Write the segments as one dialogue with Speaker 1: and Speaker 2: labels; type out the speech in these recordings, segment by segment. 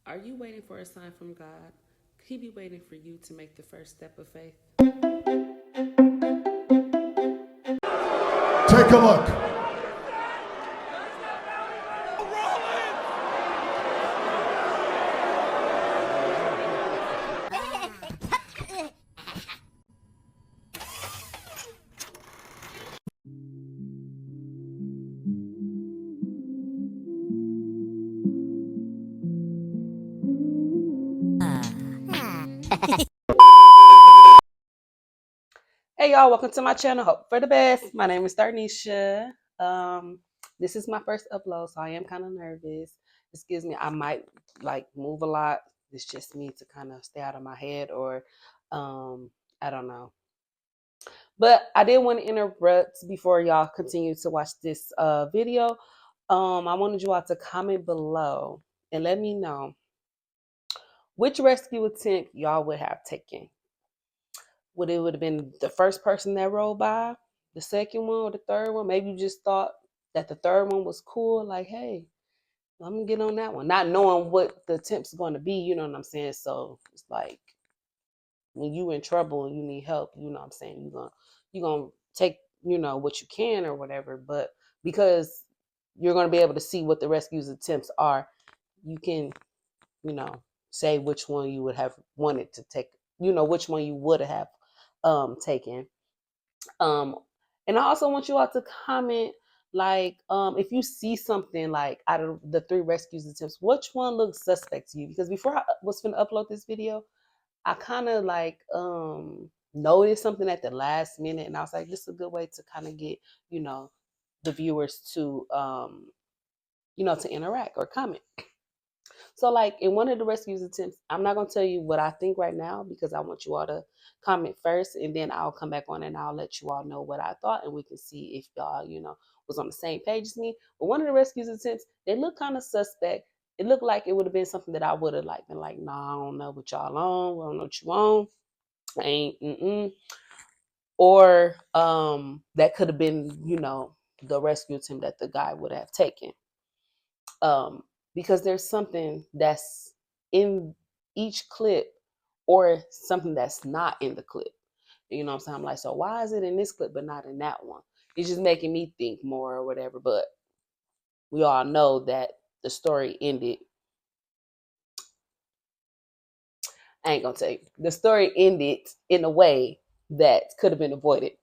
Speaker 1: Are you waiting for a sign from God? Could He be waiting for you to make the first step of faith?
Speaker 2: Take a look.
Speaker 1: Hey y'all, welcome to my channel. Hope for the best. My name is Darnisha. This is my first upload, so I am kind of nervous. Excuse me, I might move a lot. It's just me to kind of stay out of my head, or I don't know. But I did want to interrupt before y'all continue to watch this video. I wanted you all to comment below and let me know which rescue attempt y'all would have taken. Would have been the first person that rolled by, the second one, or the third one? Maybe you just thought that the third one was cool, like, hey, I'm gonna get on that one, not knowing what the attempt's going to be. You know what I'm saying? So it's like when you in trouble and you need help, you know what I'm saying, you're gonna take what you can or whatever. But because you're gonna be able to see what the rescue's attempts are, you can say which one you would have wanted to take, which one you would have taken. And I also want you all to comment, if you see something like out of the 3 rescues attempts, which one looks suspect to you? Because before I was going to upload this video, I kind of noticed something at the last minute, and I was like, this is a good way to kind of get the viewers to to interact or comment. So in one of the rescues attempts, I'm not going to tell you what I think right now because I want you all to comment first, and then I'll come back on and I'll let you all know what I thought, and we can see if y'all, was on the same page as me. But one of the rescues attempts, they look kind of suspect. It looked like it would have been something that I would have been like, nah, I don't know what y'all on. I don't know what you on. I ain't, Or that could have been, the rescue attempt that the guy would have taken. Because there's something that's in each clip or something that's not in the clip. You know what I'm saying? I'm like, so why is it in this clip but not in that one? It's just making me think more or whatever. But we all know that the story ended. I ain't gonna tell you. The story ended in a way that could have been avoided.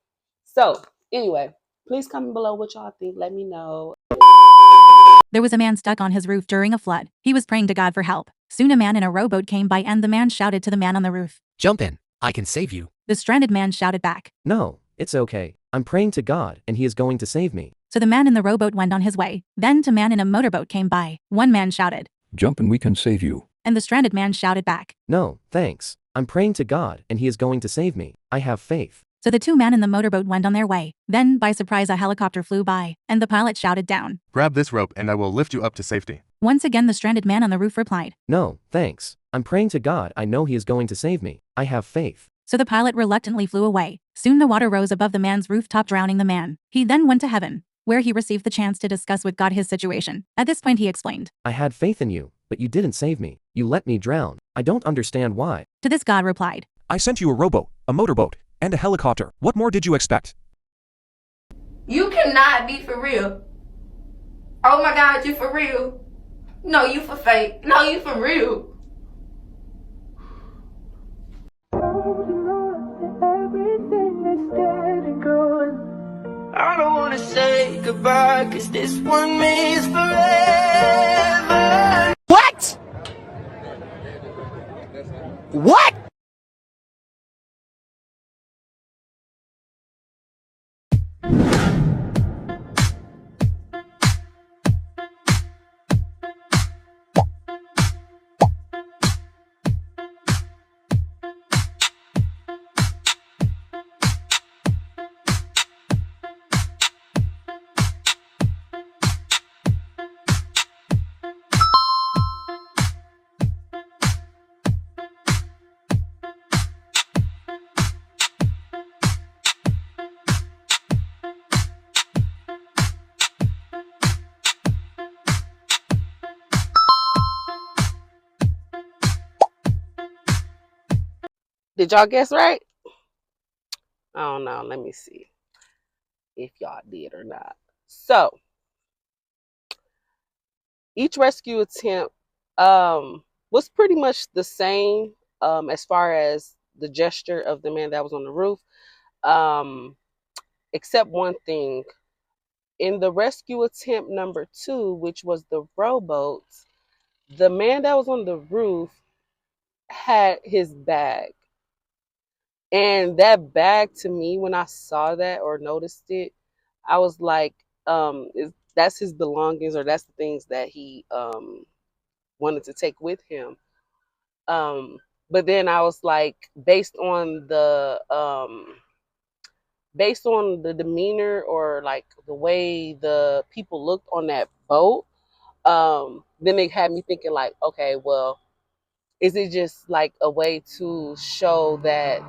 Speaker 1: So anyway, please comment below what y'all think. Let me know.
Speaker 3: There was a man stuck on his roof during a flood. He was praying to God for help. Soon a man in a rowboat came by and the man shouted to the man on the roof,
Speaker 4: "Jump in, I can save you."
Speaker 3: The stranded man shouted back,
Speaker 4: "No, it's okay. I'm praying to God and he is going to save me."
Speaker 3: So the man in the rowboat went on his way. Then a man in a motorboat came by. One man shouted,
Speaker 5: "Jump and we can save you."
Speaker 3: And the stranded man shouted back,
Speaker 4: "No, thanks. I'm praying to God and he is going to save me. I have faith."
Speaker 3: So the 2 men in the motorboat went on their way. Then, by surprise, a helicopter flew by, and the pilot shouted down,
Speaker 6: "Grab this rope and I will lift you up to safety."
Speaker 3: Once again the stranded man on the roof replied,
Speaker 4: "No, thanks. I'm praying to God. I know he is going to save me. I have faith."
Speaker 3: So the pilot reluctantly flew away. Soon the water rose above the man's rooftop, drowning the man. He then went to heaven, where he received the chance to discuss with God his situation. At this point he explained,
Speaker 4: "I had faith in you, but you didn't save me. You let me drown. I don't understand why."
Speaker 3: To this God replied,
Speaker 7: "I sent you a rowboat, a motorboat, and a helicopter. What more did you expect?"
Speaker 8: You cannot be for real. Oh my God, you for real? No, you for fake. No, you for real.
Speaker 9: I don't wanna say goodbye, cause this one means forever.
Speaker 7: What?
Speaker 1: Did y'all guess right? I don't know. Let me see if y'all did or not. So each rescue attempt was pretty much the same as far as the gesture of the man that was on the roof, um, except one thing. In the rescue attempt number 2, which was the rowboats, the man that was on the roof had his bag. And that bag, to me, when I saw that or noticed it, I was like, that's his belongings, or that's the things that he wanted to take with him. Um, but then I was like, based on the demeanor or like the way the people looked on that boat, then it had me thinking like, okay, well, is it just like a way to show that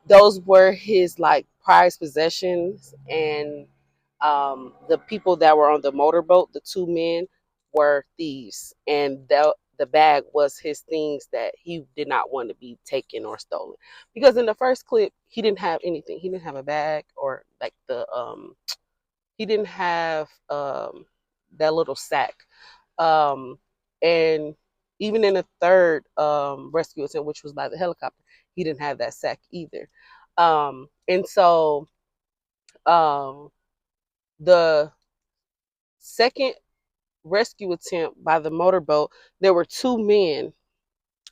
Speaker 1: those were his like prized possessions, and the people that were on the motorboat, the 2 men, were thieves, and the bag was his things that he did not want to be taken or stolen. Because in the first clip, he didn't have anything. He didn't have a bag, or like he didn't have that little sack. And even in the third rescue attempt, which was by the helicopter, he didn't have that sack either. And so um, the second rescue attempt by the motorboat, there were 2 men,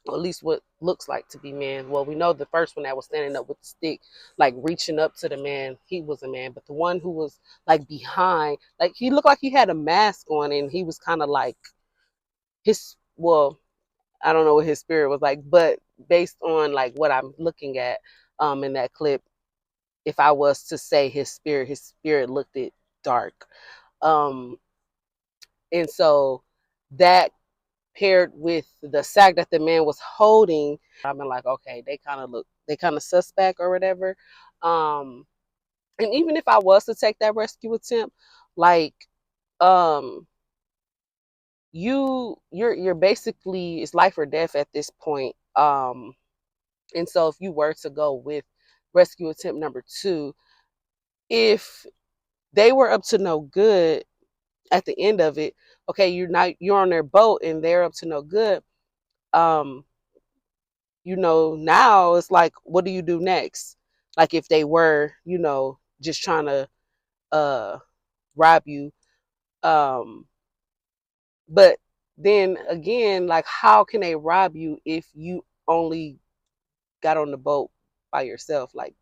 Speaker 1: or at least what looks like to be men. Well, we know the first one that was standing up with the stick, like reaching up to the man, he was a man. But the one who was like behind, like he looked like he had a mask on, and he was kind of like well, I don't know what his spirit was like, but based on like what I'm looking at in that clip, if I was to say his spirit looked it dark. Um, and so that paired with the sack that the man was holding, I've been like, okay, they kind of suspect or whatever. Um, and even if I was to take that rescue attempt, like, um, you're basically, it's life or death at this point. And so if you were to go with rescue attempt number 2, if they were up to no good at the end of it, okay, you're on their boat and they're up to no good. Um, now it's like, what do you do next? Like if they were, just trying to rob you. Um, but then again, like how can they rob you if you only got on the boat by yourself? Like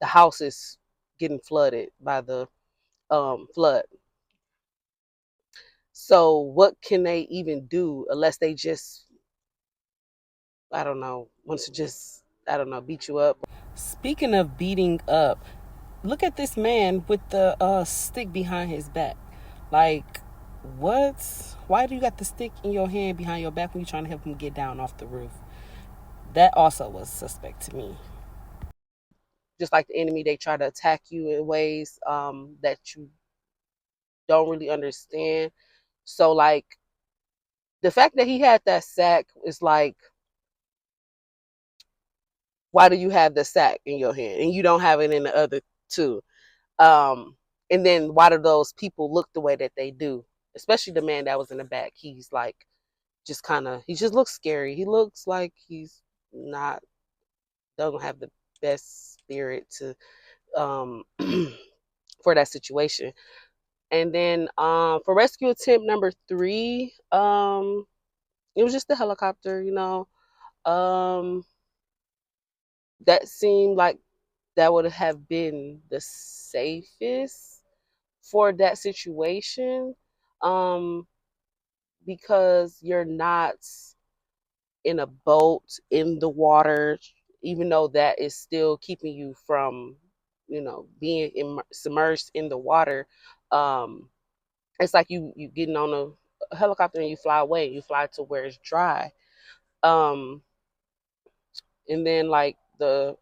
Speaker 1: the house is getting flooded by the flood. So what can they even do unless they just, I don't know, want to just, I don't know, beat you up. Speaking of beating up, look at this man with the stick behind his back. Like, what? Why do you got the stick in your hand behind your back when you're trying to help him get down off the roof? That also was suspect to me. Just like the enemy, they try to attack you in ways that you don't really understand. So, like, the fact that he had that sack is like, why do you have the sack in your hand and you don't have it in the other two? Um, and then why do those people look the way that they do? Especially the man that was in the back. He's like, just kind of, he just looks scary. He looks like he's not, doesn't have the best spirit to, for that situation. And then for rescue attempt number 3, it was just the helicopter, um, that seemed like that would have been the safest for that situation, um, because you're not in a boat in the water, even though that is still keeping you from, being submerged in the water. Um, it's like you getting on a helicopter and you fly away. You fly to where it's dry. Um, and then like the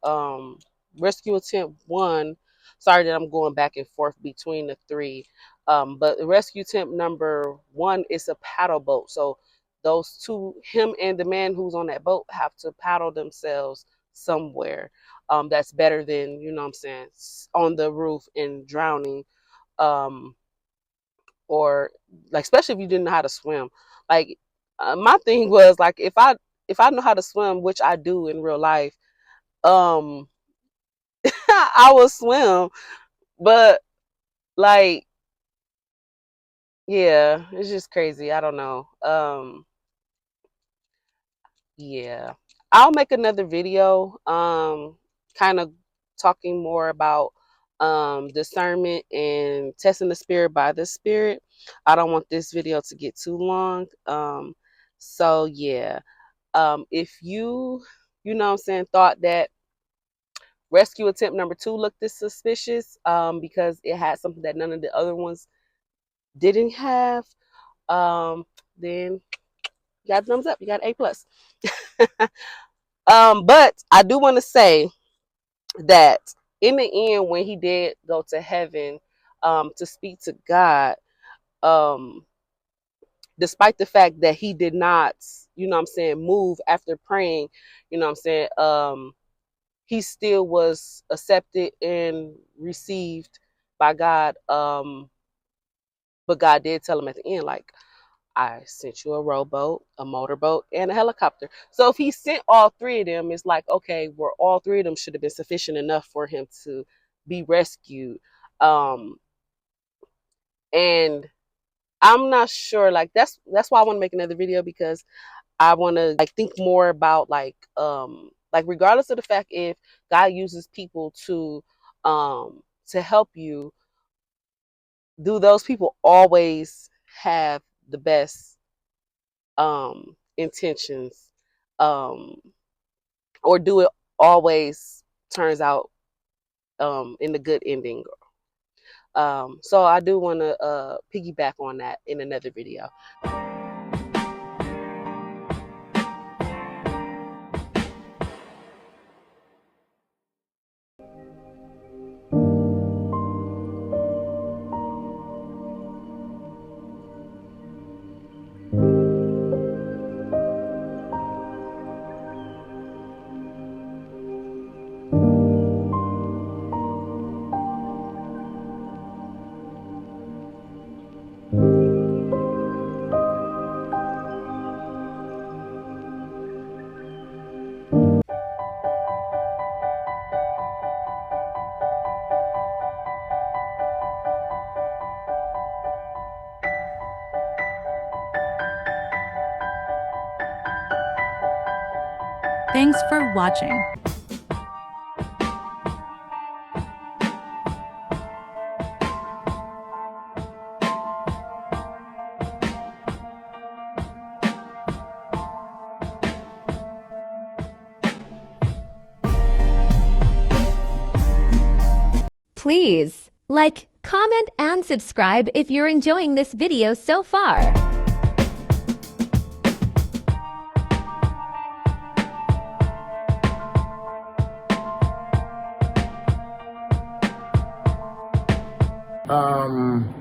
Speaker 1: rescue attempt 1, sorry that I'm going back and forth between the 3, but the rescue attempt number 1 is a paddle boat. So those two, him and the man who's on that boat, have to paddle themselves somewhere that's better than, you know what I'm saying, on the roof and drowning. Or like, especially if you didn't know how to swim. Like, my thing was like, if I know how to swim, which I do in real life, um I will swim. But like, yeah, it's just crazy. I don't know. Yeah. I'll make another video kind of talking more about discernment and testing the spirit by the spirit. I don't want this video to get too long. So yeah. If you know what I'm saying, thought that rescue attempt number 2 looked this suspicious because it had something that none of the other ones didn't have, then you got a thumbs up, you got A+. But I do want to say that in the end, when he did go to heaven to speak to God, um, despite the fact that he did not, you know what I'm saying, move after praying, you know what I'm saying, he still was accepted and received by God. But God did tell him at the end, like, I sent you a rowboat, a motorboat, and a helicopter. So if he sent all 3 of them, it's like, okay, well, all 3 of them should have been sufficient enough for him to be rescued. And I'm not sure, like, that's why I want to make another video, because I want to like think more about like regardless of the fact if God uses people to help you, do those people always have the best intentions, um or do it always turns out in the good ending? So I do want to piggyback on that in another video.
Speaker 3: Thanks for watching.
Speaker 2: Please like, comment, and subscribe if you're enjoying this video so far.
Speaker 9: Um,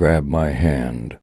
Speaker 5: Grab my hand.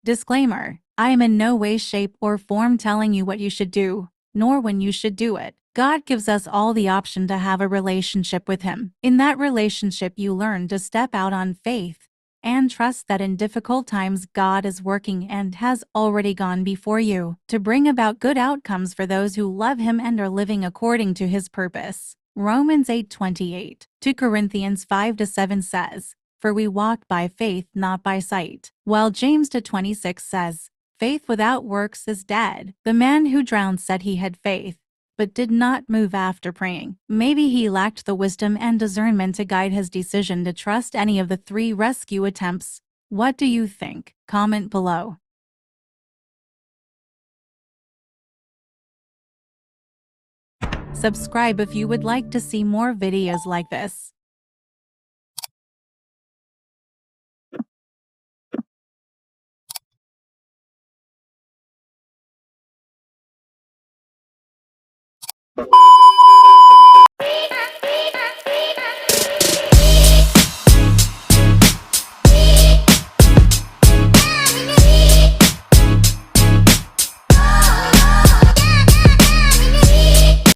Speaker 3: Disclaimer: I am in no way, shape, or form telling you what you should do, nor when you should do it. God gives us all the option to have a relationship with Him. In that relationship, you learn to step out on faith and trust that in difficult times God is working and has already gone before you to bring about good outcomes for those who love Him and are living according to His purpose. Romans 8:28. 2 Corinthians 5-7 says, "For we walk by faith, not by sight." While James 2:26 says, "Faith without works is dead." The man who drowned said he had faith, but did not move after praying. Maybe he lacked the wisdom and discernment to guide his decision to trust any of the 3 rescue attempts. What do you think? Comment below. Subscribe if you would like to see more videos like this.